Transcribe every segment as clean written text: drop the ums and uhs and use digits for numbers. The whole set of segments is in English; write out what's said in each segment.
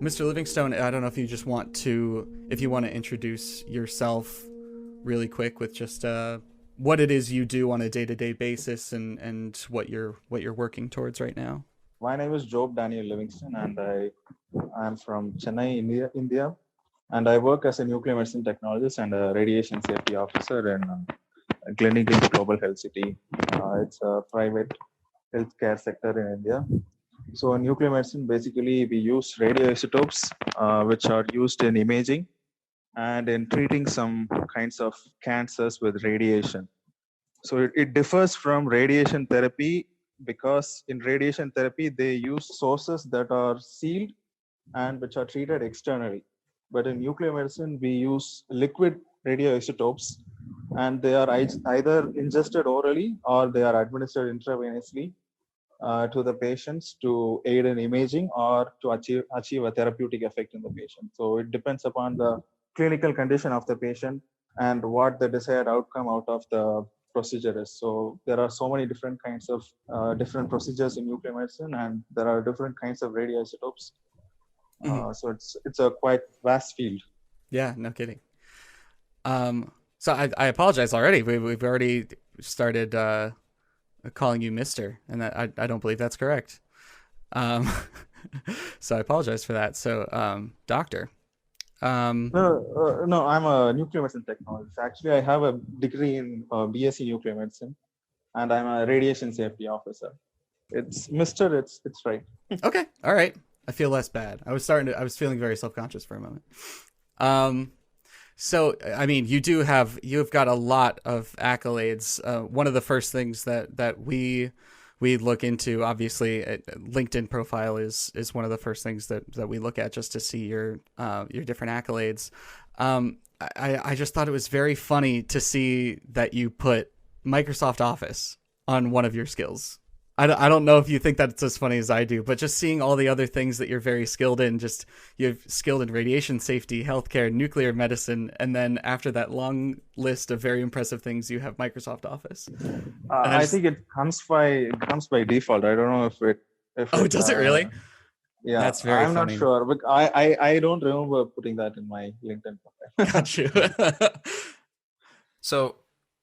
Mr. Livingstone, I don't know if you just want to, if you want to introduce yourself really quick with just what it is you do on a day-to-day basis and what you're working towards right now. My name is Job Daniel Livingston, and I am from Chennai, India, and I work as a nuclear medicine technologist and a radiation safety officer in a clinic in Global Health City. It's a private healthcare sector in India. So, in nuclear medicine, basically, we use radioisotopes, which are used in imaging and in treating some kinds of cancers with radiation. So it differs from radiation therapy because in radiation therapy they use sources that are sealed and which are treated externally. But in nuclear medicine we use liquid radioisotopes, and they are either ingested orally or they are administered intravenously to the patients to aid in imaging or to achieve a therapeutic effect in the patient. So it depends upon the clinical condition of the patient and what the desired outcome out of the procedure is. So there are so many different kinds of different procedures in nuclear medicine, and there are different kinds of radioisotopes. So it's a quite vast field. Yeah, no kidding. So I apologize already. We've already started calling you Mister, and I don't believe that's correct. Um, so I apologize for that. So, Doctor. No, I'm a nuclear medicine technologist. Actually, I have a degree in BSc nuclear medicine, and I'm a radiation safety officer. It's Mister. It's right. Okay, all right. I feel less bad. I was feeling very self-conscious for a moment. Um, so I mean, you've got a lot of accolades. One of the first things that we look into, obviously, LinkedIn profile is one of the first things that we look at just to see your different accolades. I just thought it was very funny to see that you put Microsoft Office on one of your skills. I don't know if you think that's as funny as I do, but just seeing all the other things that you're very skilled in, just you're skilled in radiation safety, healthcare, nuclear medicine, and then after that long list of very impressive things, you have Microsoft Office. I think it comes by default. I don't know if Oh, it does it really? yeah, That's very I'm not funny. sure, but I don't remember putting that in my LinkedIn profile. Got you. So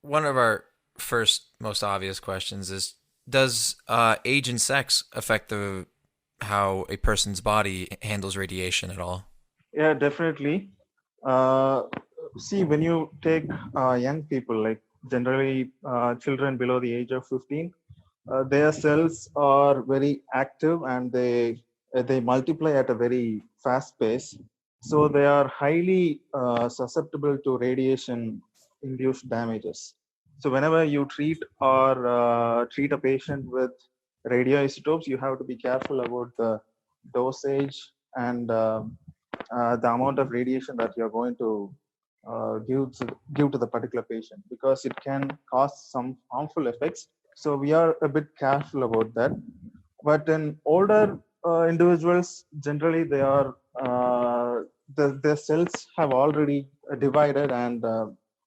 one of our first most obvious questions is, does age and sex affect how a person's body handles radiation at all? Yeah, definitely. Uh, See, when you take young people, like generally children below the age of 15, their cells are very active and they multiply at a very fast pace. So they are highly susceptible to radiation induced damages. So whenever you treat a patient with radioisotopes, you have to be careful about the dosage and the amount of radiation that you're going to give to the particular patient, because it can cause some harmful effects. So we are a bit careful about that. But in older individuals, generally they are the cells have already divided and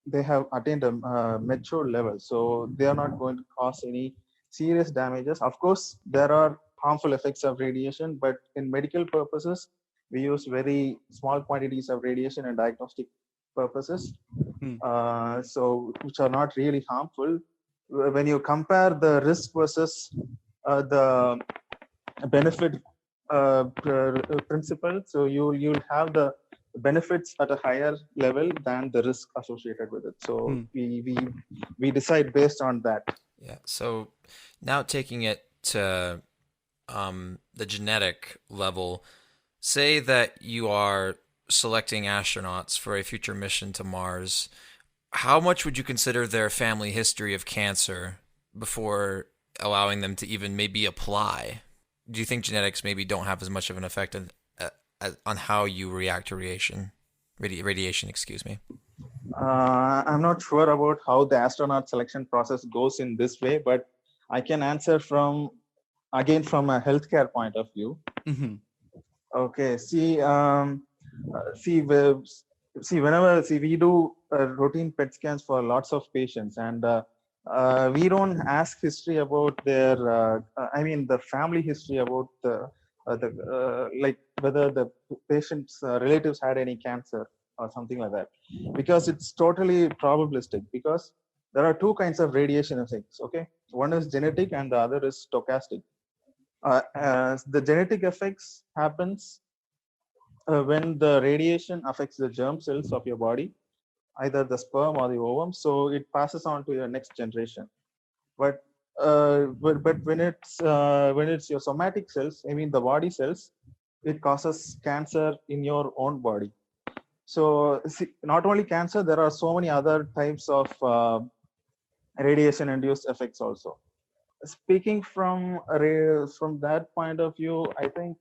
they have attained a mature level, so they are not going to cause any serious damages. Of course, there are harmful effects of radiation, but in medical purposes, we use very small quantities of radiation in diagnostic purposes, so which are not really harmful. When you compare the risk versus the benefit principle, so you'll have the benefits at a higher level than the risk associated with it. So we decide based on that. Yeah. So now taking it to the genetic level, say that you are selecting astronauts for a future mission to Mars. How much would you consider their family history of cancer before allowing them to even maybe apply? Do you think genetics maybe don't have as much of an effect on how you react to radiation? Radiation, excuse me. I'm not sure about how the astronaut selection process goes in this way, but I can answer from a healthcare point of view. Mm-hmm. Okay. Whenever we do routine PET scans for lots of patients, and we don't ask history about their, the family history about like whether the patient's relatives had any cancer or something like that, because it's totally probabilistic. Because there are two kinds of radiation effects. Okay, one is genetic and the other is stochastic. The genetic effects happens when the radiation affects the germ cells of your body, either the sperm or the ovum, so it passes on to your next generation. But but when it's your somatic cells, I mean the body cells, it causes cancer in your own body. So see, not only cancer, there are so many other types of radiation induced effects also. Speaking from that point of view, I think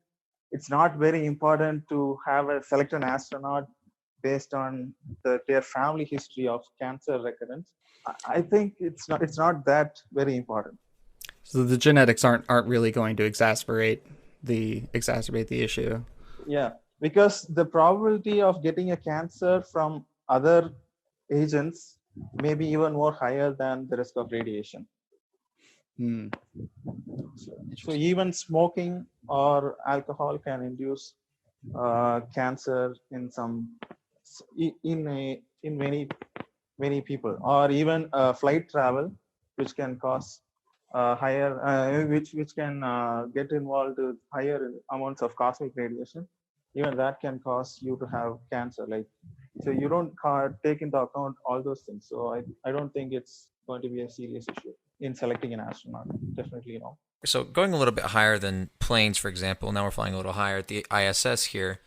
it's not very important to have a select an astronaut based on their family history of cancer recurrence. I think it's not that very important. So the genetics aren't really going to exacerbate the issue. Yeah, because the probability of getting a cancer from other agents may be even more higher than the risk of radiation. Hmm. So even smoking or alcohol can induce cancer in many people, or even flight travel, which can cause higher, which can get involved with higher amounts of cosmic radiation. Even that can cause you to have cancer. Like, so you don't take into account all those things. So I don't think it's going to be a serious issue in selecting an astronaut. Definitely no. So going a little bit higher than planes, for example, now we're flying a little higher at the ISS here.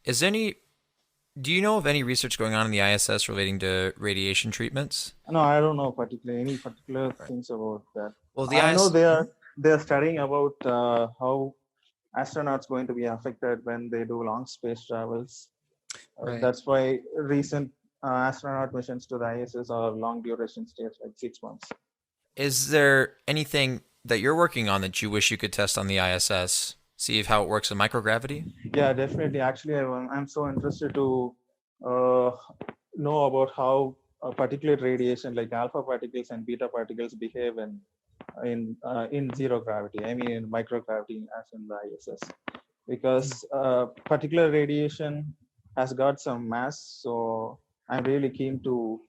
Do you know of any research going on in the ISS relating to radiation treatments? No, I don't know any particular things about that. Well, the I know ISS, they are studying about how astronauts going to be affected when they do long space travels. Right. That's why recent astronaut missions to the ISS are long duration stays, like 6 months. is there anything that you're working on that you wish you could test on the ISS? See how it works in microgravity? Yeah, definitely. Actually, I'm so interested to uh, know about how particulate radiation, like alpha particles and beta particles, behave in zero gravity. I mean, in microgravity, as in the ISS, because particular radiation has got some mass. So I'm really keen to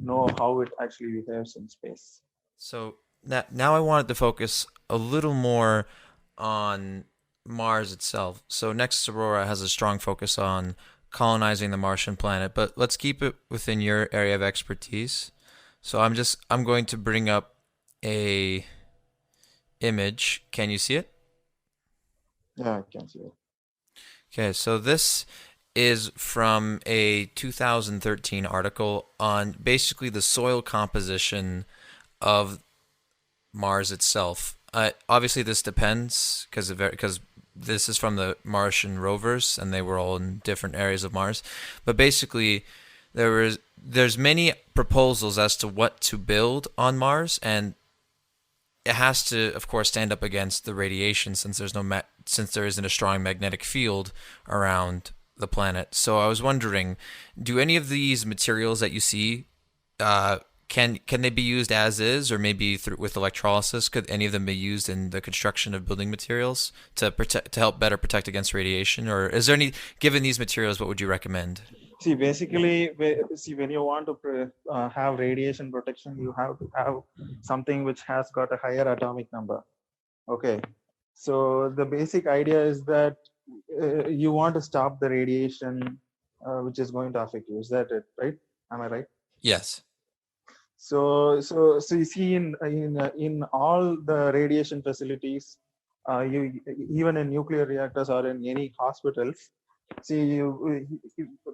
know how it actually behaves in space. So now I wanted to focus a little more on Mars itself. So Nexus Aurora has a strong focus on colonizing the Martian planet, but let's keep it within your area of expertise. So I'm going to bring up a image. Can you see it? Yeah, I can see it. Okay, so this is from a 2013 article on basically the soil composition of Mars itself. Obviously, this depends because this is from the Martian rovers, and they were all in different areas of Mars. But basically, there's many proposals as to what to build on Mars, and it has to, of course, stand up against the radiation since since there isn't a strong magnetic field around the planet. So I was wondering, do any of these materials that you see can they be used as is, or maybe with electrolysis? Could any of them be used in the construction of building materials to help better protect against radiation? Or is there any, given these materials, what would you recommend? See, basically, when you want to have radiation protection, you have to have something which has got a higher atomic number. Okay, so the basic idea is that you want to stop the radiation which is going to affect you. Is that it, right? Am I right? Yes. So you see, in all the radiation facilities, you even in nuclear reactors or in any hospitals, see,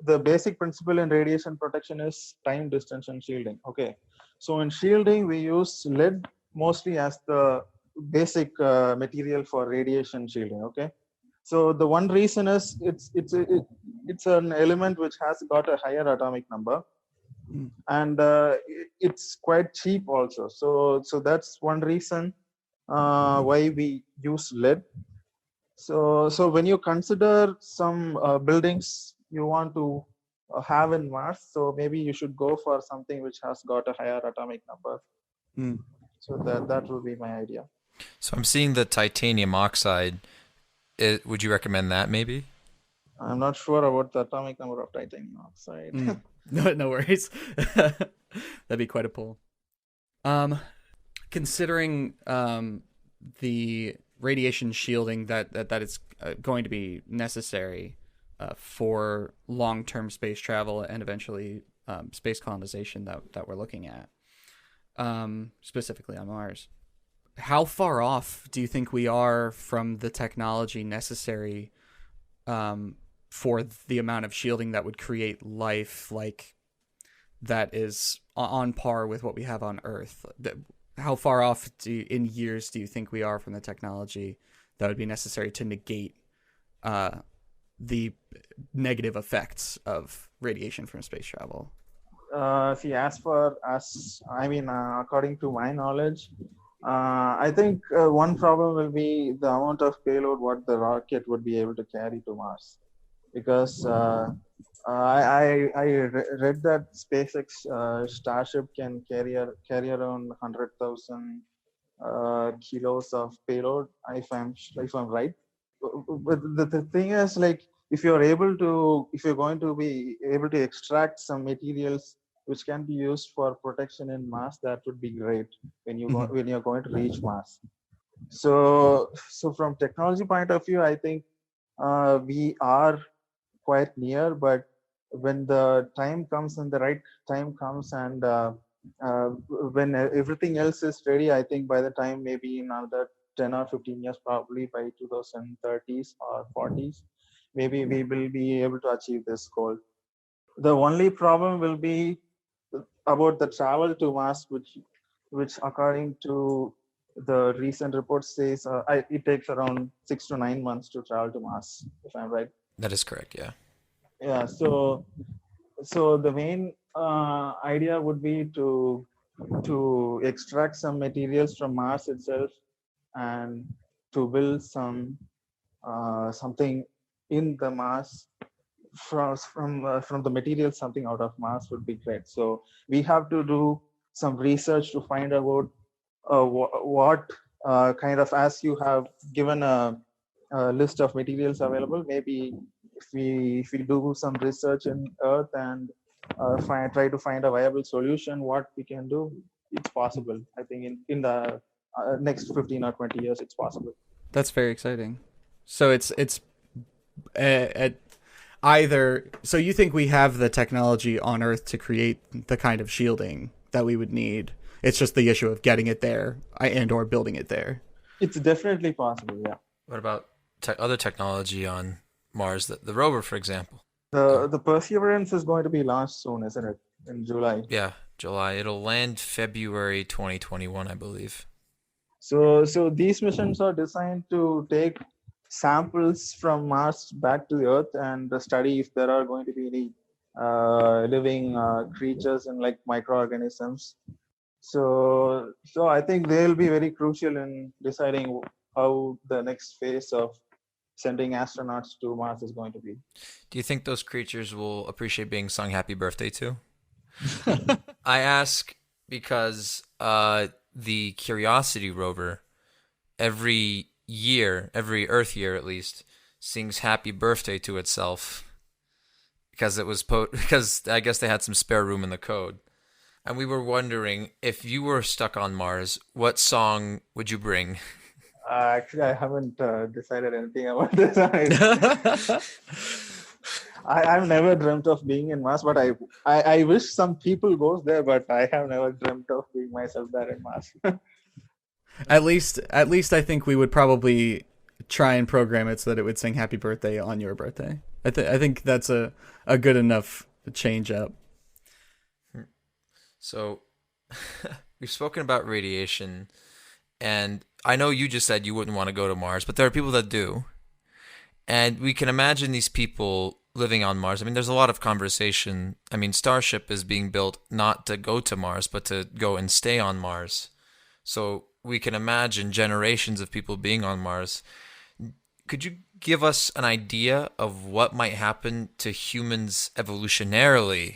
the basic principle in radiation protection is time, distance, and shielding. Okay, so in shielding, we use lead mostly as the basic material for radiation shielding. Okay, so the one reason is it's an element which has got a higher atomic number, and it's quite cheap also. So that's one reason why we use lead. So when you consider some buildings you want to have in Mars, so maybe you should go for something which has got a higher atomic number. So that would be my idea. So I'm seeing the titanium oxide. Would you recommend that maybe? I'm not sure about the atomic number of titanium oxide. No worries. That'd be quite a pull. Considering the radiation shielding that is going to be necessary for long-term space travel and eventually space colonization that we're looking at, specifically on Mars. How far off do you think we are from the technology necessary for the amount of shielding that would create life like that is on par with what we have on Earth? How far off in years do you think we are from the technology that would be necessary to negate the negative effects of radiation from space travel? See, according to my knowledge, I think one problem will be the amount of payload what the rocket would be able to carry to Mars, because read that SpaceX Starship can carry around 100,000 kilos of payload, if I'm right. But the thing is, like, if you're going to be able to extract some materials which can be used for protection in Mars, that would be great when you're going to reach Mars. So from technology point of view, I think we are quite near, but when the time comes and the right time comes, and when everything else is ready, I think by the time maybe in another 10 or 15 years, probably by 2030s or 40s, maybe we will be able to achieve this goal. The only problem will be about the travel to Mars, which according to the recent report says it takes around 6 to 9 months to travel to Mars, if I'm right. That is correct, yeah. Yeah, so the main idea would be to extract some materials from Mars itself and to build something in the Mars from the materials. Something out of Mars would be great. So we have to do some research to find out what kind of, as you have given a list of materials available, maybe if we do some research in Earth and try to find a viable solution, what we can do, it's possible. I think in the next 15 or 20 years, it's possible. That's very exciting. So it's either, so you think we have the technology on Earth to create the kind of shielding that we would need? It's just the issue of getting it there and or building it there. It's definitely possible, yeah. What about other technology on Mars, the rover, for example? The Perseverance is going to be launched soon, isn't it? In July. Yeah, July. It'll land February 2021, I believe. So these missions are designed to take samples from Mars back to the Earth and study if there are going to be any living creatures and like microorganisms. So I think they'll be very crucial in deciding how the next phase of sending astronauts to Mars is going to be. Do you think those creatures will appreciate being sung happy birthday to? I ask because the Curiosity rover, every Earth year at least, sings happy birthday to itself because because I guess they had some spare room in the code. And we were wondering, if you were stuck on Mars, what song would you bring? Actually, I haven't decided anything about this. I've never dreamt of being in Mars, but I wish some people goes there, but I have never dreamt of being myself there in Mars. At least I think we would probably try and program it so that it would sing happy birthday on your birthday. I think that's a good enough change up. So we've spoken about radiation, and I know you just said you wouldn't want to go to Mars, but there are people that do. And we can imagine these people living on Mars. I mean, there's a lot of conversation. I mean, Starship is being built not to go to Mars, but to go and stay on Mars. So we can imagine generations of people being on Mars. Could you give us an idea of what might happen to humans evolutionarily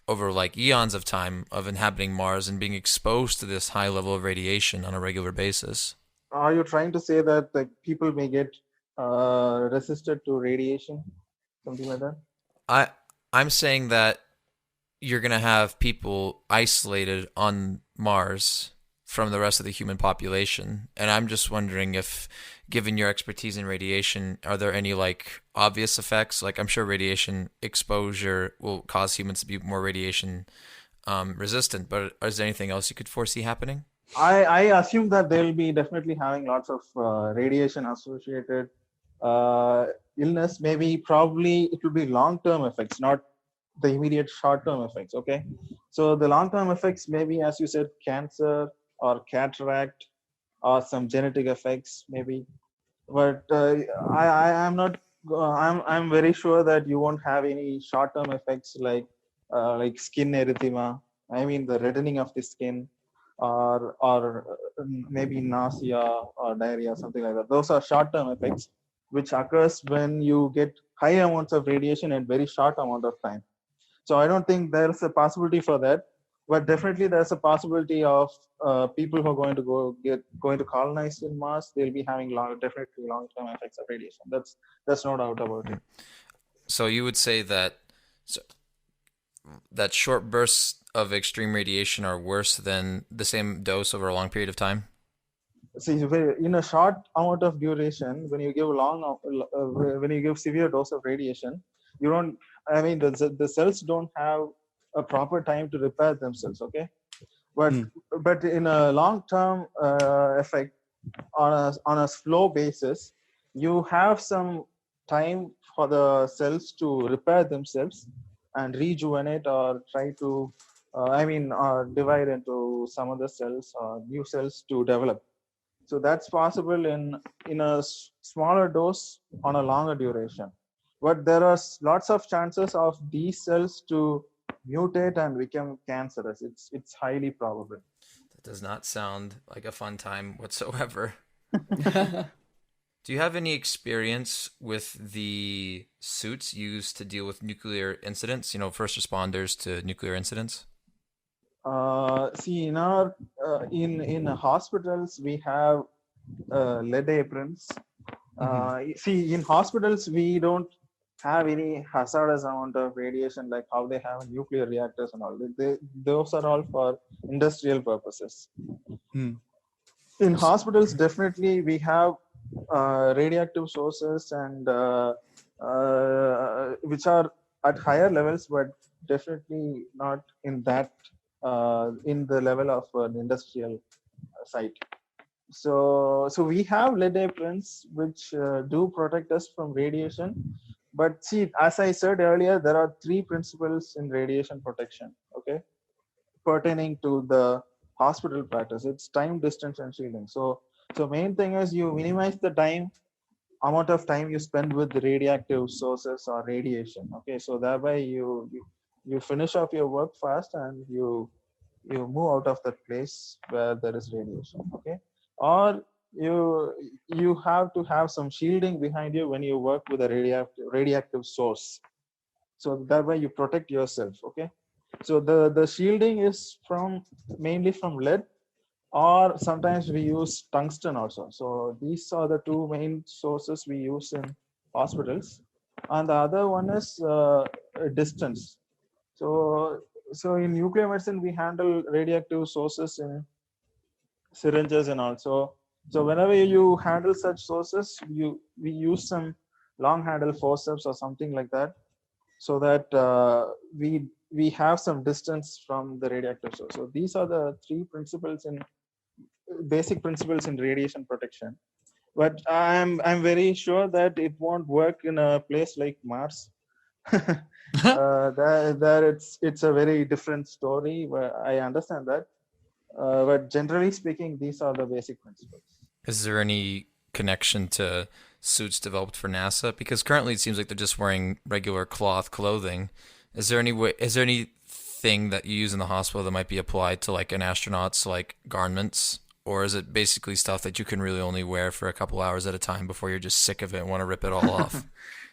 over like eons of time of inhabiting Mars and being exposed to this high level of radiation on a regular basis? Are you trying to say that like people may get resisted to radiation, something like that. I'm saying that you're going to have people isolated on Mars from the rest of the human population. And I'm just wondering if, given your expertise in radiation, are there any like obvious effects? Like I'm sure radiation exposure will cause humans to be more radiation resistant, but is there anything else you could foresee happening? I assume that they'll be definitely having lots of radiation associated illness. Maybe probably it will be long term effects, not the immediate short term effects. Okay, so the long term effects maybe, as you said, cancer or cataract or some genetic effects maybe. But I'm not. I'm very sure that you won't have any short term effects like skin erythema. I mean the reddening of the skin, or maybe nausea or diarrhea, something like that. Those are short term effects which occurs when you get high amounts of radiation in very short amount of time. So I don't think there's a possibility for that, but definitely there's a possibility of people who are going to colonize in Mars. They'll be having definitely long-term effects of radiation. That's no doubt about it. So you would say that so, that short bursts of extreme radiation are worse than the same dose over a long period of time? See, in a short amount of duration, when you give severe dose of radiation, you don't. I mean, the cells don't have a proper time to repair themselves. Okay, but Hmm. but in a long-term effect, on a slow basis, you have some time for the cells to repair themselves and rejuvenate or try to, divide into some other cells or new cells to develop. So that's possible in a smaller dose on a longer duration. But there are lots of chances of these cells to mutate and become cancerous. It's highly probable. That does not sound like a fun time whatsoever. Do you have any experience with the suits used to deal with nuclear incidents? You know, first responders to nuclear incidents? See, in hospitals we have lead aprons. See, in hospitals we don't have any hazardous amount of radiation like how they have in nuclear reactors and all. Those are all for industrial purposes. Hmm. In hospitals, definitely we have radioactive sources and which are at higher levels, but definitely not in the level of an industrial site. So we have lead aprons which do protect us from radiation. But see, as I said earlier, there are three principles in radiation protection. Okay, pertaining to the hospital practice. It's time, distance, and shielding. So main thing is you minimize the amount of time you spend with the radioactive sources or radiation. Okay, so thereby you finish off your work fast and you move out of that place where there is radiation. Okay, or you have to have some shielding behind you when you work with a radioactive source. So that way you protect yourself. Okay, so the shielding is mainly from lead, or sometimes we use tungsten also. So these are the two main sources we use in hospitals, and the other one is distance. So in nuclear medicine we handle radioactive sources in syringes and also. So whenever you handle such sources, we use some long handle forceps or something like that, so that we have some distance from the radioactive source. So these are the three basic principles in radiation protection. But I'm very sure that it won't work in a place like Mars. There it's a very different story. Where I understand that, but generally speaking, these are the basic principles. Is there any connection to suits developed for NASA? Because currently it seems like they're just wearing regular cloth clothing. Is there anything that you use in the hospital that might be applied to like an astronaut's like garments? Or is it basically stuff that you can really only wear for a couple hours at a time before you're just sick of it and want to rip it all off?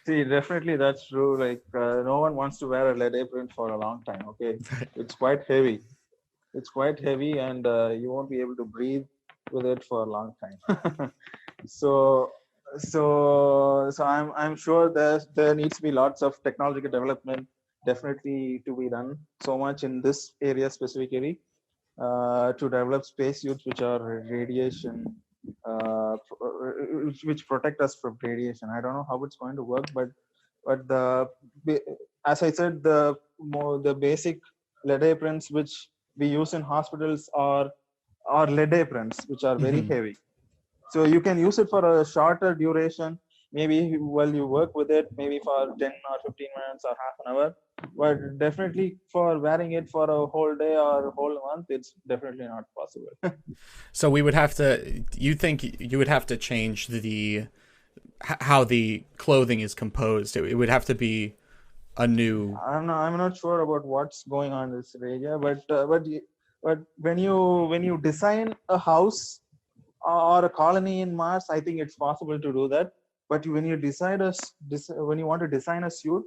See, definitely that's true. Like no one wants to wear a lead apron for a long time. Okay, it's quite heavy. It's quite heavy, and you won't be able to breathe with it for a long time. So So I'm sure there needs to be lots of technological development definitely to be done so much in this area specifically, to develop spacesuits which are radiation, which protect us from radiation. I don't know how it's going to work, but as I said, the basic lead aprons which we use in hospitals are lead aprons which are very Hmm. heavy. So you can use it for a shorter duration, maybe while you work with it, maybe for 10 or 15 minutes or half an hour. But definitely for wearing it for a whole day or a whole month, it's definitely not possible. So we would have to. You think you would have to change how the clothing is composed? It would have to be a new. I'm not sure about what's going on in this area, but when you design a house or a colony in Mars, I think it's possible to do that. But when you when you want to design a suit,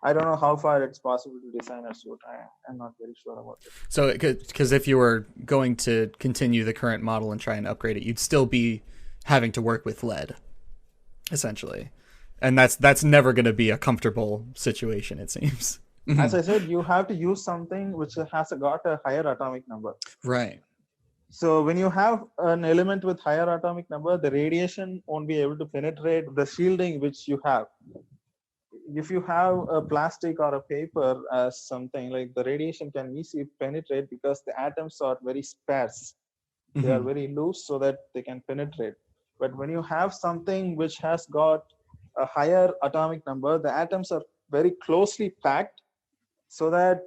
I don't know how far it's possible to design a suit. I'm not very sure about it. So because if you were going to continue the current model and try and upgrade it, you'd still be having to work with lead, essentially, and that's never going to be a comfortable situation. It seems. As I said, you have to use something which got a higher atomic number. Right. So when you have an element with higher atomic number, the radiation won't be able to penetrate the shielding which you have. If you have a plastic or a paper as something, like the radiation can easily penetrate because the atoms are very sparse. They are very loose so that they can penetrate. But when you have something which has got a higher atomic number, the atoms are very closely packed so that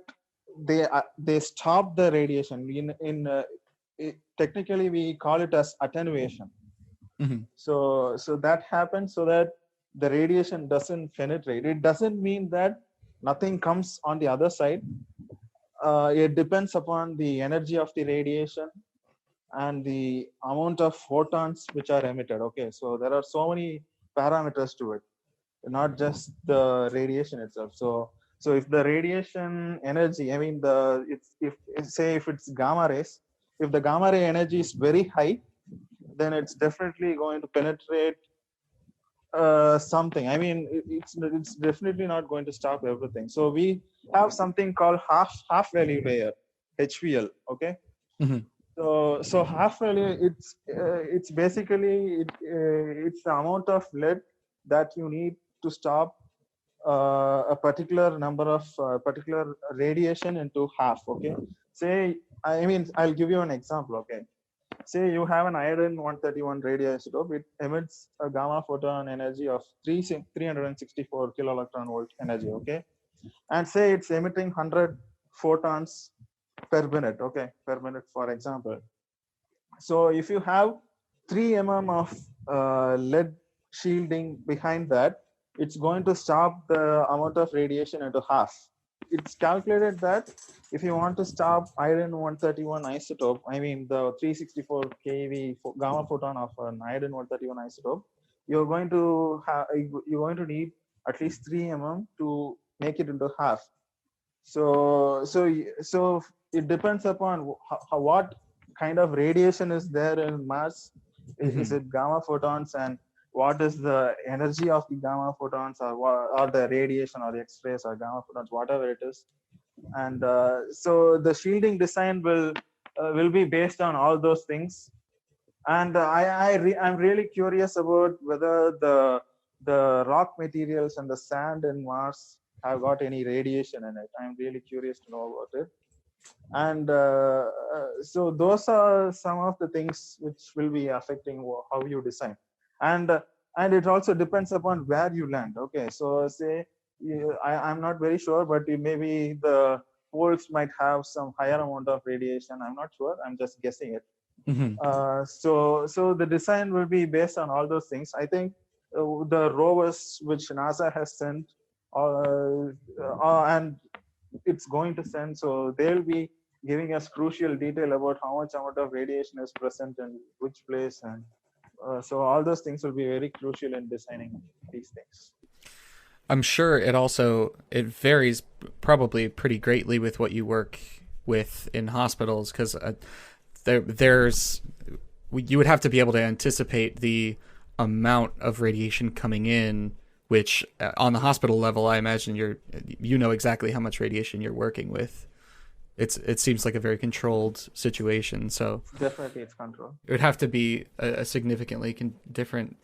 they stop the radiation. Technically we call it as attenuation. So that happens so that the radiation doesn't penetrate. It doesn't mean that nothing comes on the other side. It depends upon the energy of the radiation and the amount of photons which are emitted. Okay, so there are so many parameters to it, not just the radiation itself. So if the radiation energy, I mean if it's gamma rays, if the gamma ray energy is very high, then it's definitely going to penetrate something. I mean, it's definitely not going to stop everything. So we have something called half value layer, HVL. Okay. So half value, it's basically it's the amount of lead that you need to stop a particular number of particular radiation into half. Okay. I'll give you an example. Okay. Say you have an iodine 131 radioisotope. It emits a gamma photon energy of 364 kiloelectron volt energy. Okay. And say it's emitting 100 photons per minute. Okay. Per minute, for example. So if you have 3 of lead shielding behind that, it's going to stop the amount of radiation into half. It's calculated that if you want to stop iodine 131 isotope, I mean the 364 keV gamma photon of an iodine 131 isotope, you're going to need at least 3 to make it into half. So it depends upon what kind of radiation is there in Mars. Is it gamma photons, and what is the energy of the gamma photons, or the radiation, or the X-rays, or gamma photons, whatever it is. And so the shielding design will be based on all those things. And I'm really curious about whether the rock materials and the sand in Mars have got any radiation in it. I'm really curious to know about it. And so those are some of the things which will be affecting how you design. And it also depends upon where you land. Okay, so say I'm not very sure, but maybe the poles might have some higher amount of radiation. I'm not sure. I'm just guessing it. So the design will be based on all those things. I think the rovers which NASA has sent, and it's going to send, so they'll be giving us crucial detail about how much amount of radiation is present in which place, and so all those things will be very crucial in designing these things. I'm sure it varies probably pretty greatly with what you work with in hospitals, because there's you would have to be able to anticipate the amount of radiation coming in, which on the hospital level, I imagine you know exactly how much radiation you're working with. It seems like a very controlled situation, so Definitely, it's control. it would have to be a significantly different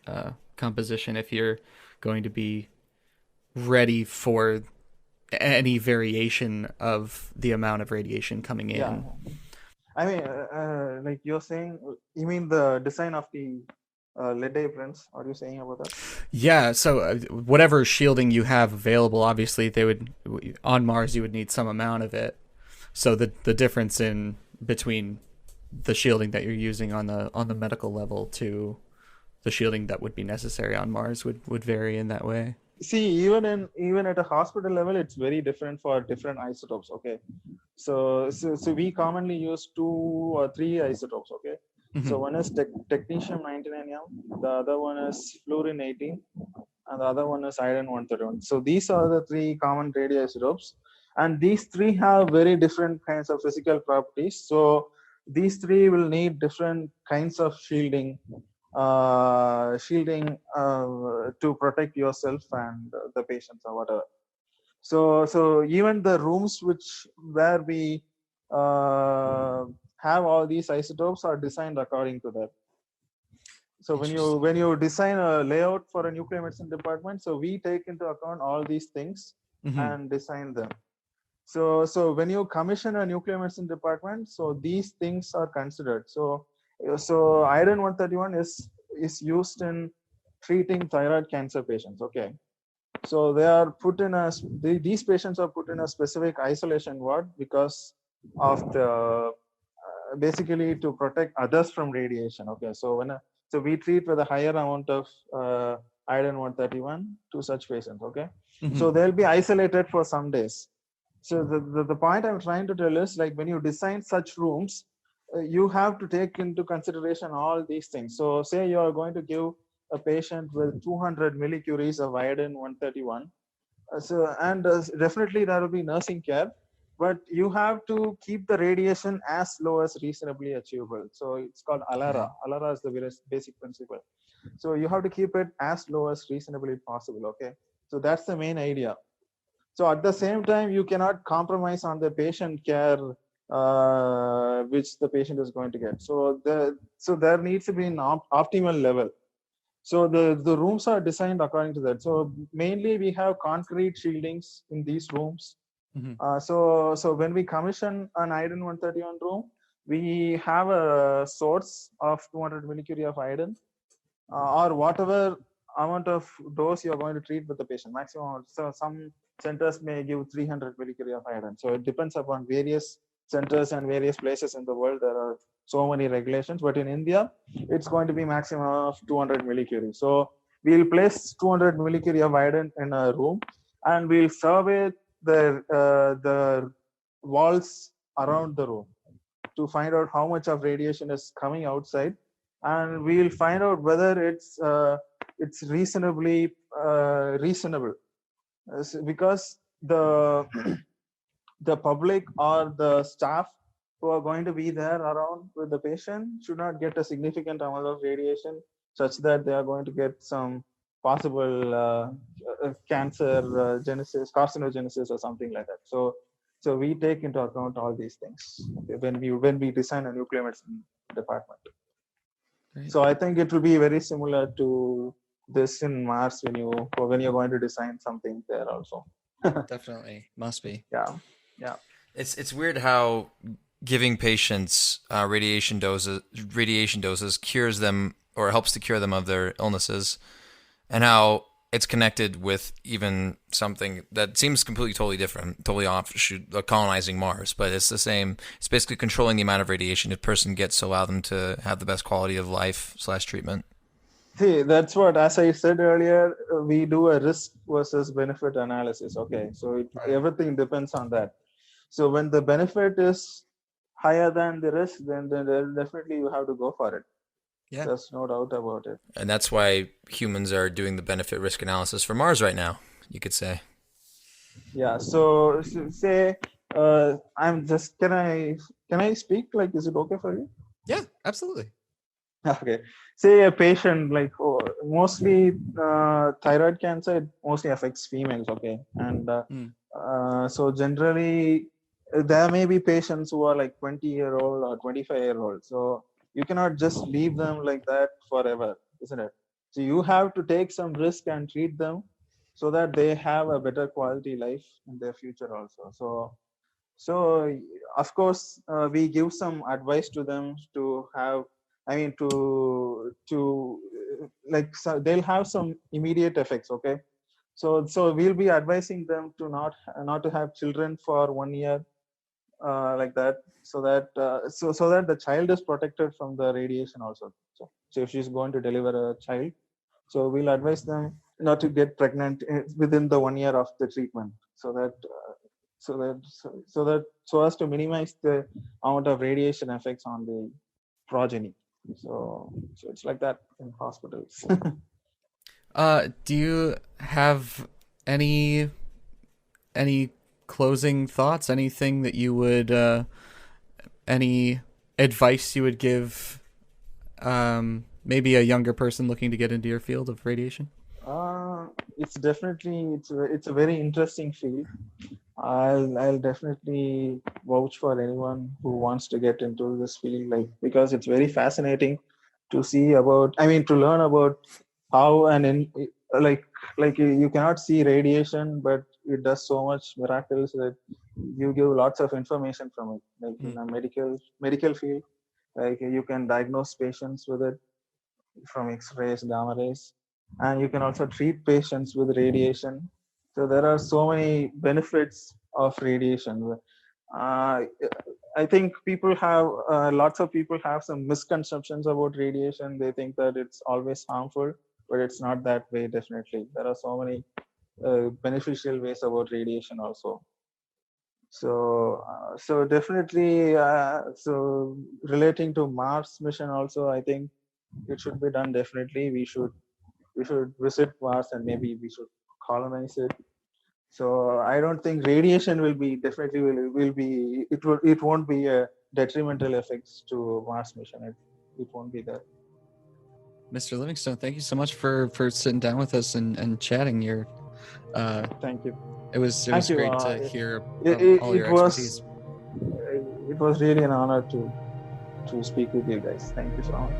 composition if you're going to be ready for any variation of the amount of radiation coming in. Yeah. I mean, like you're saying, you mean the design of the lead aprons? Are you saying about that? Yeah, so whatever shielding you have available, obviously they would on Mars you would need some amount of it. So the difference in between the shielding that you're using on the medical level to the shielding that would be necessary on Mars would vary in that way. See, even at a hospital level, it's very different for different isotopes. Okay, so we commonly use 2 or 3 isotopes. Okay, so one is technetium 99M, the other one is fluorine 18, and the other one is iron 131. So these are the 3 common radioisotopes, and these 3 have very different kinds of physical properties. So these 3 will need different kinds of shielding to protect yourself and the patients or whatever. So even the rooms where we have all these isotopes are designed according to that. So when you design a layout for a nuclear medicine department, so we take into account all these things and design them. So when you commission a nuclear medicine department, so these things are considered. So iron 131 is used in treating thyroid cancer patients. Okay, so they are put in these patients are put in a specific isolation ward because of the basically to protect others from radiation. Okay, so we treat with a higher amount of iron 131 to such patients. Okay, so they'll be isolated for some days. So the point I'm trying to tell is, like, when you design such rooms, you have to take into consideration all these things. So say you are going to give a patient with 200 millicuries of iodine 131. Definitely there will be nursing care, but you have to keep the radiation as low as reasonably achievable. So it's called ALARA. ALARA is the basic principle. So you have to keep it as low as reasonably possible. Okay, so that's the main idea. So at the same time, you cannot compromise on the patient care which the patient is going to get. So there needs to be an optimal level. So the rooms are designed according to that. So mainly we have concrete shieldings in these rooms. So when we commission an iodine 131 room, we have a source of 200 millicurie of iodine or whatever amount of dose you're going to treat with the patient, maximum. So some centers may give 300 millicurie of iodine. So it depends upon various centers and various places in the world. There are so many regulations, but in India, it's going to be maximum of 200 millicurie. So we'll place 200 millicurie of iodine in a room, and we'll survey the walls around the room to find out how much of radiation is coming outside, and we'll find out whether it's reasonably reasonable. Because the public or the staff who are going to be there around with the patient should not get a significant amount of radiation such that they are going to get some possible cancer genesis, carcinogenesis or something like that. So we take into account all these things when we design a nuclear medicine department. Great. So I think it will be very similar to this in Mars when you're going to design something there also. Definitely must be. Yeah. It's weird how giving patients radiation doses cures them or helps to cure them of their illnesses, and how it's connected with even something that seems completely totally different, totally offshoot, colonizing Mars, but it's the same. It's basically controlling the amount of radiation a person gets to allow them to have the best quality of life / treatment. See, that's what, as I said earlier, we do a risk versus benefit analysis. Okay, so everything depends on that. So when the benefit is higher than the risk, then definitely you have to go for it. Yeah, there's no doubt about it. And that's why humans are doing the benefit risk analysis for Mars right now, you could say. Yeah. So say I'm just can I speak? Like, is it okay for you? Yeah, absolutely. Okay. Say a patient like mostly thyroid cancer, it mostly affects females. Okay, and Mm. so generally there may be patients who are like 20-year-old or 25-year-old. So you cannot just leave them like that forever, isn't it? So you have to take some risk and treat them so that they have a better quality life in their future also. So of course, we give some advice to them to have. I mean, like so they'll have some immediate effects. Okay, so we'll be advising them to not to have children for 1 year, like that, so that the child is protected from the radiation also. So if she's going to deliver a child, so we'll advise them not to get pregnant within the 1 year of the treatment, so as to minimize the amount of radiation effects on the progeny. So it's like that in hospitals. Do you have any closing thoughts? Anything that you would any advice you would give maybe a younger person looking to get into your field of radiation? It's definitely it's a very interesting field. I'll definitely vouch for anyone who wants to get into this field, like, because it's very fascinating to see about. I mean, to learn about how like you cannot see radiation, but it does so much miracles that you give lots of information from it. Like in a medical field, like you can diagnose patients with it from X-rays, gamma rays, and you can also treat patients with radiation. So there are so many benefits of radiation. Uh, I think lots of people have some misconceptions about radiation. They think that it's always harmful, but it's not that way. Definitely, there are so many beneficial ways about radiation also. So definitely, so relating to Mars mission also, I think it should be done. Definitely, we should visit Mars, and maybe we should colonize it. So I don't think radiation it won't be a detrimental effects to Mars mission. It won't be there. Mr. Livingstone, thank you so much for sitting down with us and chatting. Thank you. It was Thank you. great to hear It, all it your was expertise. it was really an honor to speak with you guys. Thank you so much.